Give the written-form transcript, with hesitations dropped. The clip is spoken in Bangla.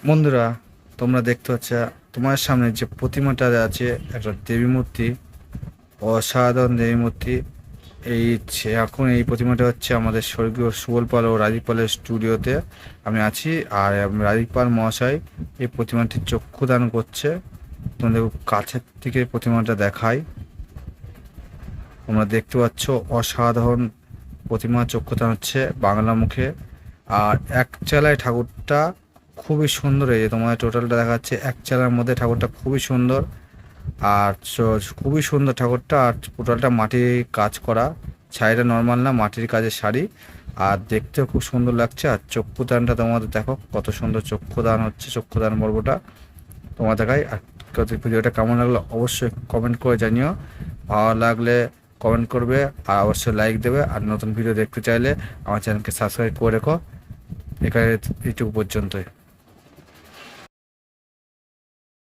বন্ধুরা, তোমরা দেখতে পাচ্ছ তোমার সামনে যে প্রতিমাটা আছে একটা দেবী মূর্তি, অসাধারণ দেবী মূর্তি। এখন এই প্রতিমাটা হচ্ছে আমাদের স্বর্গীয় সুবল পাল ও রাজীব পালের স্টুডিওতে আমি আছি। আর রাজীব পাল মহাশয় এই প্রতিমাটি চক্ষুদান করছে। তোমাদের কাছের থেকে প্রতিমাটা দেখাই। তোমরা দেখতে পাচ্ছ অসাধারণ প্রতিমা চক্ষুদান হচ্ছে বাংলা মুখে। আর এক চালায় ঠাকুরটা খুবই সুন্দর। এই যে তোমার টোটালটা দেখাচ্ছে, এক চালার মধ্যে ঠাকুরটা খুবই সুন্দর। আর খুবই সুন্দর ঠাকুরটা। আর টোটালটা মাটির কাজ করা, শাড়িটা নর্মাল না, মাটির কাজের শাড়ি। আর দেখতেও খুব সুন্দর লাগছে। আর চক্ষুদানটা তোমাদের দেখো কত সুন্দর চক্ষুদান হচ্ছে, চক্ষুদান পর্বটা তোমার দেখাই। আর ভিডিওটা কেমন লাগলো অবশ্যই কমেন্ট করে জানিও। ভালো লাগলে কমেন্ট করবে আর অবশ্যই লাইক দেবে। আর নতুন ভিডিও দেখতে চাইলে আমার চ্যানেলকে সাবস্ক্রাইব করে রেখো। এখানে এইটুকু পর্যন্তই।